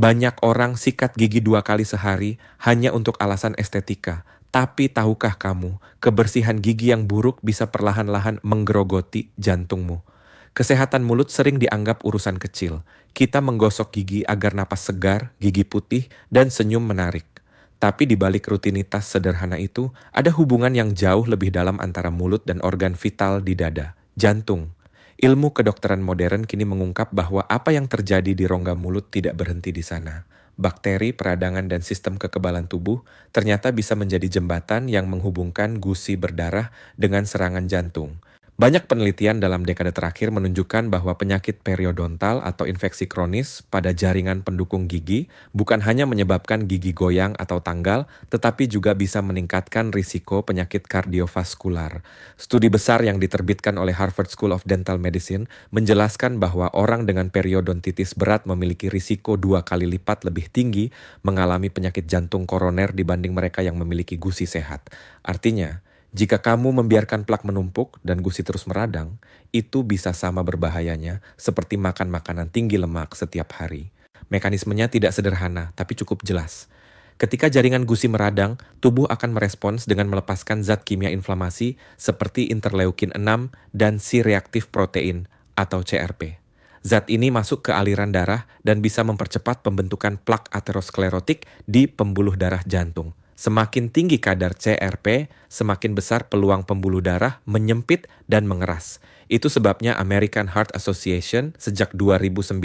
Banyak orang sikat gigi 2 kali sehari hanya untuk alasan estetika. Tapi tahukah kamu, kebersihan gigi yang buruk bisa perlahan-lahan menggerogoti jantungmu. Kesehatan mulut sering dianggap urusan kecil. Kita menggosok gigi agar napas segar, gigi putih, dan senyum menarik. Tapi di balik rutinitas sederhana itu, ada hubungan yang jauh lebih dalam antara mulut dan organ vital di dada, jantung. Ilmu kedokteran modern kini mengungkap bahwa apa yang terjadi di rongga mulut tidak berhenti di sana. Bakteri, peradangan, dan sistem kekebalan tubuh ternyata bisa menjadi jembatan yang menghubungkan gusi berdarah dengan serangan jantung. Banyak penelitian dalam dekade terakhir menunjukkan bahwa penyakit periodontal atau infeksi kronis pada jaringan pendukung gigi bukan hanya menyebabkan gigi goyang atau tanggal, tetapi juga bisa meningkatkan risiko penyakit kardiovaskular. Studi besar yang diterbitkan oleh Harvard School of Dental Medicine menjelaskan bahwa orang dengan periodontitis berat memiliki risiko 2 kali lipat lebih tinggi mengalami penyakit jantung koroner dibanding mereka yang memiliki gusi sehat. Artinya, jika kamu membiarkan plak menumpuk dan gusi terus meradang, itu bisa sama berbahayanya seperti makan makanan tinggi lemak setiap hari. Mekanismenya tidak sederhana, tapi cukup jelas. Ketika jaringan gusi meradang, tubuh akan merespons dengan melepaskan zat kimia inflamasi seperti interleukin 6 dan C-reaktif protein atau CRP. Zat ini masuk ke aliran darah dan bisa mempercepat pembentukan plak aterosklerotik di pembuluh darah jantung. Semakin tinggi kadar CRP, semakin besar peluang pembuluh darah menyempit dan mengeras. Itu sebabnya American Heart Association sejak 2019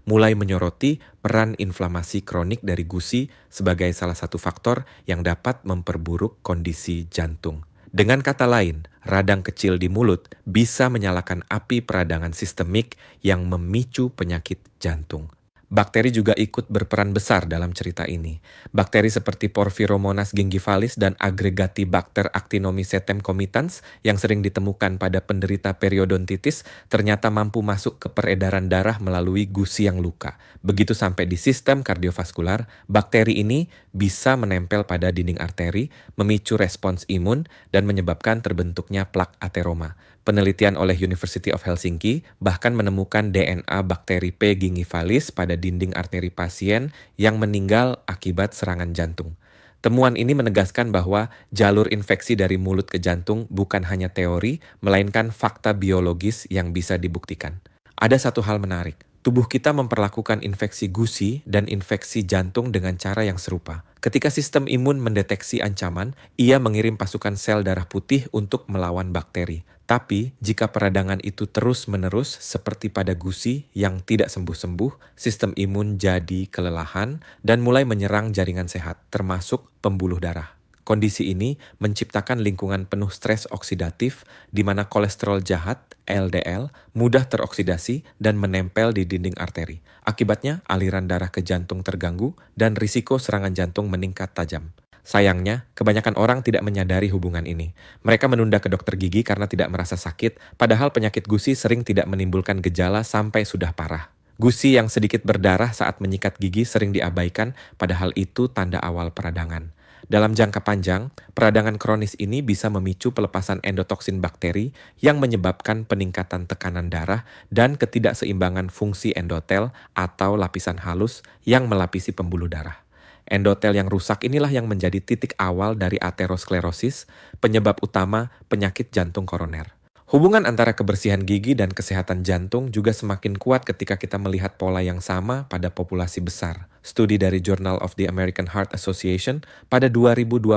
mulai menyoroti peran inflamasi kronik dari gusi sebagai salah satu faktor yang dapat memperburuk kondisi jantung. Dengan kata lain, radang kecil di mulut bisa menyalakan api peradangan sistemik yang memicu penyakit jantung. Bakteri juga ikut berperan besar dalam cerita ini. Bakteri seperti Porphyromonas gingivalis dan Agregatibacter actinomycetem comitans yang sering ditemukan pada penderita periodontitis ternyata mampu masuk ke peredaran darah melalui gusi yang luka. Begitu sampai di sistem kardiovaskular, bakteri ini bisa menempel pada dinding arteri, memicu respons imun, dan menyebabkan terbentuknya plak ateroma. Penelitian oleh University of Helsinki bahkan menemukan DNA bakteri P. gingivalis pada dinding arteri pasien yang meninggal akibat serangan jantung. Temuan ini menegaskan bahwa jalur infeksi dari mulut ke jantung bukan hanya teori, melainkan fakta biologis yang bisa dibuktikan. Ada satu hal menarik. Tubuh kita memperlakukan infeksi gusi dan infeksi jantung dengan cara yang serupa. Ketika sistem imun mendeteksi ancaman, ia mengirim pasukan sel darah putih untuk melawan bakteri. Tapi, jika peradangan itu terus-menerus seperti pada gusi yang tidak sembuh-sembuh, sistem imun jadi kelelahan dan mulai menyerang jaringan sehat, termasuk pembuluh darah. Kondisi ini menciptakan lingkungan penuh stres oksidatif di mana kolesterol jahat, LDL, mudah teroksidasi dan menempel di dinding arteri. Akibatnya, aliran darah ke jantung terganggu dan risiko serangan jantung meningkat tajam. Sayangnya, kebanyakan orang tidak menyadari hubungan ini. Mereka menunda ke dokter gigi karena tidak merasa sakit, padahal penyakit gusi sering tidak menimbulkan gejala sampai sudah parah. Gusi yang sedikit berdarah saat menyikat gigi sering diabaikan, padahal itu tanda awal peradangan. Dalam jangka panjang, peradangan kronis ini bisa memicu pelepasan endotoksin bakteri yang menyebabkan peningkatan tekanan darah dan ketidakseimbangan fungsi endotel atau lapisan halus yang melapisi pembuluh darah. Endotel yang rusak inilah yang menjadi titik awal dari aterosklerosis, penyebab utama penyakit jantung koroner. Hubungan antara kebersihan gigi dan kesehatan jantung juga semakin kuat ketika kita melihat pola yang sama pada populasi besar. Studi dari Journal of the American Heart Association pada 2021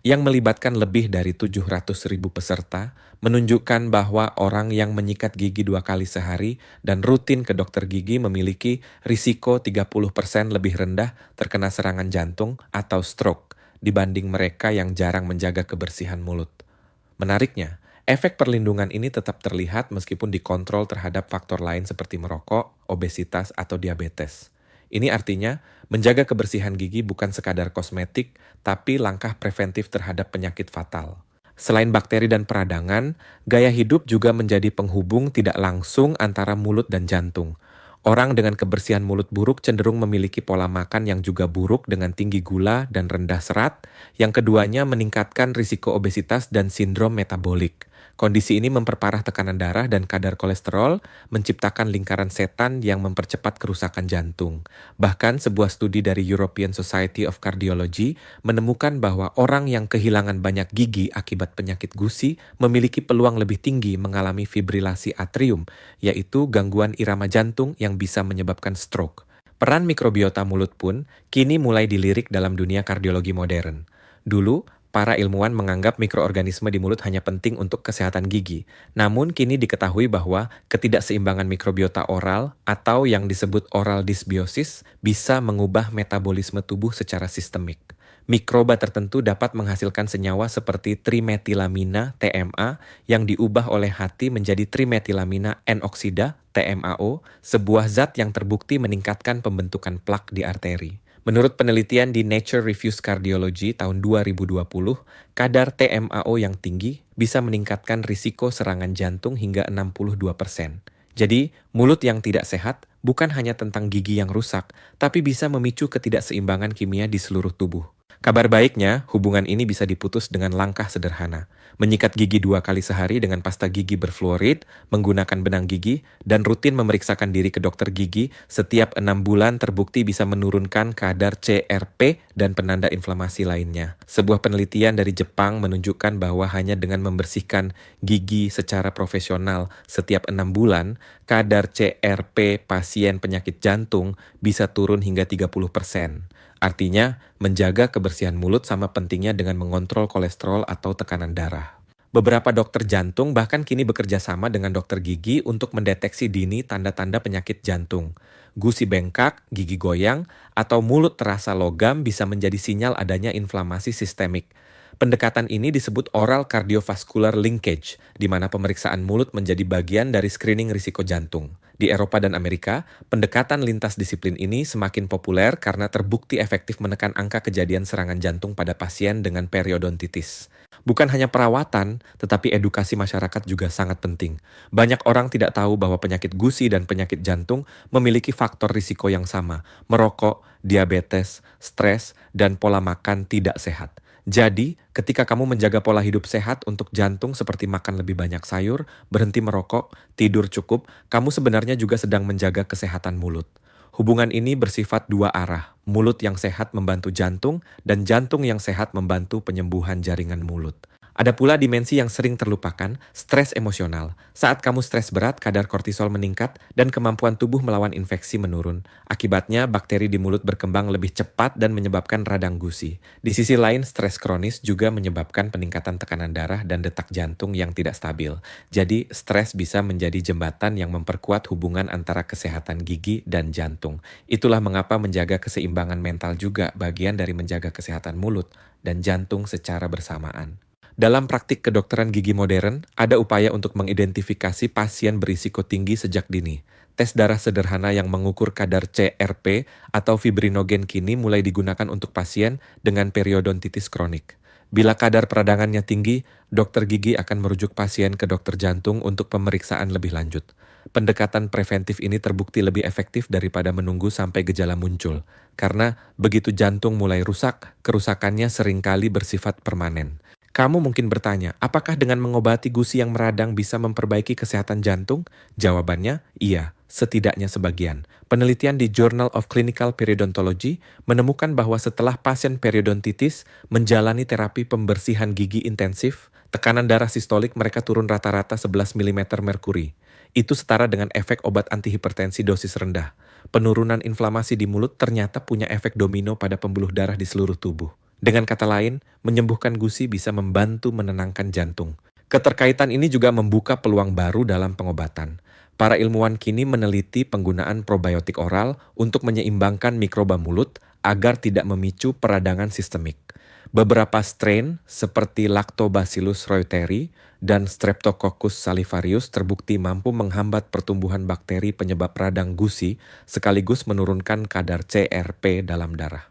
yang melibatkan lebih dari 700.000 peserta menunjukkan bahwa orang yang menyikat gigi 2 kali sehari dan rutin ke dokter gigi memiliki risiko 30% lebih rendah terkena serangan jantung atau stroke dibanding mereka yang jarang menjaga kebersihan mulut. Menariknya, efek perlindungan ini tetap terlihat meskipun dikontrol terhadap faktor lain seperti merokok, obesitas, atau diabetes. Ini artinya, menjaga kebersihan gigi bukan sekadar kosmetik, tapi langkah preventif terhadap penyakit fatal. Selain bakteri dan peradangan, gaya hidup juga menjadi penghubung tidak langsung antara mulut dan jantung. Orang dengan kebersihan mulut buruk cenderung memiliki pola makan yang juga buruk dengan tinggi gula dan rendah serat, yang keduanya meningkatkan risiko obesitas dan sindrom metabolik. Kondisi ini memperparah tekanan darah dan kadar kolesterol, menciptakan lingkaran setan yang mempercepat kerusakan jantung. Bahkan sebuah studi dari European Society of Cardiology menemukan bahwa orang yang kehilangan banyak gigi akibat penyakit gusi memiliki peluang lebih tinggi mengalami fibrilasi atrium, yaitu gangguan irama jantung yang bisa menyebabkan stroke. Peran mikrobiota mulut pun kini mulai dilirik dalam dunia kardiologi modern. Dulu, para ilmuwan menganggap mikroorganisme di mulut hanya penting untuk kesehatan gigi. Namun kini diketahui bahwa ketidakseimbangan mikrobiota oral atau yang disebut oral dysbiosis bisa mengubah metabolisme tubuh secara sistemik. Mikroba tertentu dapat menghasilkan senyawa seperti trimetilamina TMA yang diubah oleh hati menjadi trimetilamina N-oksida TMAO, sebuah zat yang terbukti meningkatkan pembentukan plak di arteri. Menurut penelitian di Nature Reviews Cardiology tahun 2020, kadar TMAO yang tinggi bisa meningkatkan risiko serangan jantung hingga 62%. Jadi, mulut yang tidak sehat bukan hanya tentang gigi yang rusak, tapi bisa memicu ketidakseimbangan kimia di seluruh tubuh. Kabar baiknya, hubungan ini bisa diputus dengan langkah sederhana. Menyikat gigi 2 kali sehari dengan pasta gigi berfluorid, menggunakan benang gigi, dan rutin memeriksakan diri ke dokter gigi setiap 6 bulan terbukti bisa menurunkan kadar CRP dan penanda inflamasi lainnya. Sebuah penelitian dari Jepang menunjukkan bahwa hanya dengan membersihkan gigi secara profesional setiap 6 bulan, kadar CRP pasien penyakit jantung bisa turun hingga 30%. Artinya, menjaga kebersihan mulut sama pentingnya dengan mengontrol kolesterol atau tekanan darah. Beberapa dokter jantung bahkan kini bekerja sama dengan dokter gigi untuk mendeteksi dini tanda-tanda penyakit jantung. Gusi bengkak, gigi goyang, atau mulut terasa logam bisa menjadi sinyal adanya inflamasi sistemik. Pendekatan ini disebut oral cardiovascular linkage, di mana pemeriksaan mulut menjadi bagian dari screening risiko jantung. Di Eropa dan Amerika, pendekatan lintas disiplin ini semakin populer karena terbukti efektif menekan angka kejadian serangan jantung pada pasien dengan periodontitis. Bukan hanya perawatan, tetapi edukasi masyarakat juga sangat penting. Banyak orang tidak tahu bahwa penyakit gusi dan penyakit jantung memiliki faktor risiko yang sama: merokok, diabetes, stres, dan pola makan tidak sehat. Jadi, ketika kamu menjaga pola hidup sehat untuk jantung seperti makan lebih banyak sayur, berhenti merokok, tidur cukup, kamu sebenarnya juga sedang menjaga kesehatan mulut. Hubungan ini bersifat dua arah. Mulut yang sehat membantu jantung, dan jantung yang sehat membantu penyembuhan jaringan mulut. Ada pula dimensi yang sering terlupakan, stres emosional. Saat kamu stres berat, kadar kortisol meningkat dan kemampuan tubuh melawan infeksi menurun. Akibatnya, bakteri di mulut berkembang lebih cepat dan menyebabkan radang gusi. Di sisi lain, stres kronis juga menyebabkan peningkatan tekanan darah dan detak jantung yang tidak stabil. Jadi, stres bisa menjadi jembatan yang memperkuat hubungan antara kesehatan gigi dan jantung. Itulah mengapa menjaga keseimbangan mental juga bagian dari menjaga kesehatan mulut dan jantung secara bersamaan. Dalam praktik kedokteran gigi modern, ada upaya untuk mengidentifikasi pasien berisiko tinggi sejak dini. Tes darah sederhana yang mengukur kadar CRP atau fibrinogen kini mulai digunakan untuk pasien dengan periodontitis kronik. Bila kadar peradangannya tinggi, dokter gigi akan merujuk pasien ke dokter jantung untuk pemeriksaan lebih lanjut. Pendekatan preventif ini terbukti lebih efektif daripada menunggu sampai gejala muncul, karena begitu jantung mulai rusak, kerusakannya seringkali bersifat permanen. Kamu mungkin bertanya, apakah dengan mengobati gusi yang meradang bisa memperbaiki kesehatan jantung? Jawabannya, iya, setidaknya sebagian. Penelitian di Journal of Clinical Periodontology menemukan bahwa setelah pasien periodontitis menjalani terapi pembersihan gigi intensif, tekanan darah sistolik mereka turun rata-rata 11 mm merkuri. Itu setara dengan efek obat antihipertensi dosis rendah. Penurunan inflamasi di mulut ternyata punya efek domino pada pembuluh darah di seluruh tubuh. Dengan kata lain, menyembuhkan gusi bisa membantu menenangkan jantung. Keterkaitan ini juga membuka peluang baru dalam pengobatan. Para ilmuwan kini meneliti penggunaan probiotik oral untuk menyeimbangkan mikroba mulut agar tidak memicu peradangan sistemik. Beberapa strain seperti Lactobacillus reuteri dan Streptococcus salivarius terbukti mampu menghambat pertumbuhan bakteri penyebab radang gusi sekaligus menurunkan kadar CRP dalam darah.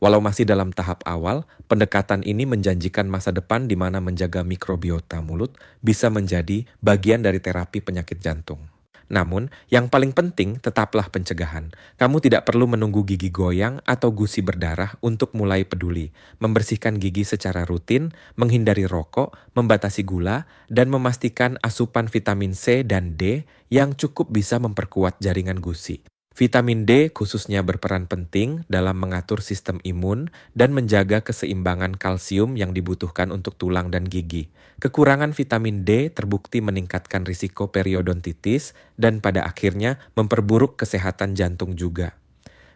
Walau masih dalam tahap awal, pendekatan ini menjanjikan masa depan di mana menjaga mikrobiota mulut bisa menjadi bagian dari terapi penyakit jantung. Namun, yang paling penting tetaplah pencegahan. Kamu tidak perlu menunggu gigi goyang atau gusi berdarah untuk mulai peduli. Membersihkan gigi secara rutin, menghindari rokok, membatasi gula, dan memastikan asupan vitamin C dan D yang cukup bisa memperkuat jaringan gusi. Vitamin D khususnya berperan penting dalam mengatur sistem imun dan menjaga keseimbangan kalsium yang dibutuhkan untuk tulang dan gigi. Kekurangan vitamin D terbukti meningkatkan risiko periodontitis dan pada akhirnya memperburuk kesehatan jantung juga.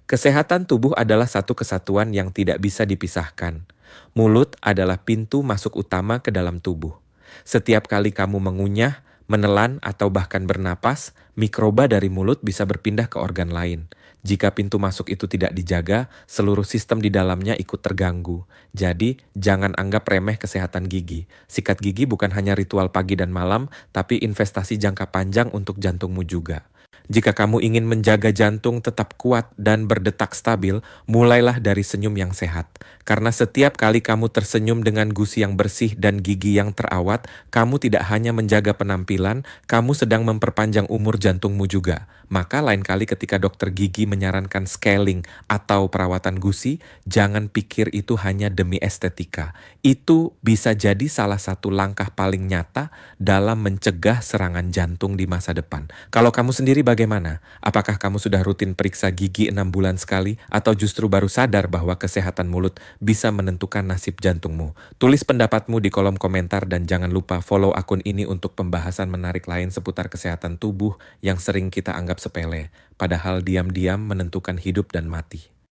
Kesehatan tubuh adalah satu kesatuan yang tidak bisa dipisahkan. Mulut adalah pintu masuk utama ke dalam tubuh. Setiap kali kamu mengunyah, menelan, atau bahkan bernapas, mikroba dari mulut bisa berpindah ke organ lain. Jika pintu masuk itu tidak dijaga, seluruh sistem di dalamnya ikut terganggu. Jadi, jangan anggap remeh kesehatan gigi. Sikat gigi bukan hanya ritual pagi dan malam, tapi investasi jangka panjang untuk jantungmu juga. Jika kamu ingin menjaga jantung tetap kuat dan berdetak stabil, mulailah dari senyum yang sehat. Karena setiap kali kamu tersenyum dengan gusi yang bersih dan gigi yang terawat, kamu tidak hanya menjaga penampilan, kamu sedang memperpanjang umur jantungmu juga. Maka lain kali ketika dokter gigi menyarankan scaling atau perawatan gusi, jangan pikir itu hanya demi estetika. Itu bisa jadi salah satu langkah paling nyata dalam mencegah serangan jantung di masa depan. Kalau kamu sendiri bagaimana? Apakah kamu sudah rutin periksa gigi 6 bulan sekali atau justru baru sadar bahwa kesehatan mulut bisa menentukan nasib jantungmu? Tulis pendapatmu di kolom komentar dan jangan lupa follow akun ini untuk pembahasan menarik lain seputar kesehatan tubuh yang sering kita anggap sepele, padahal diam-diam menentukan hidup dan mati.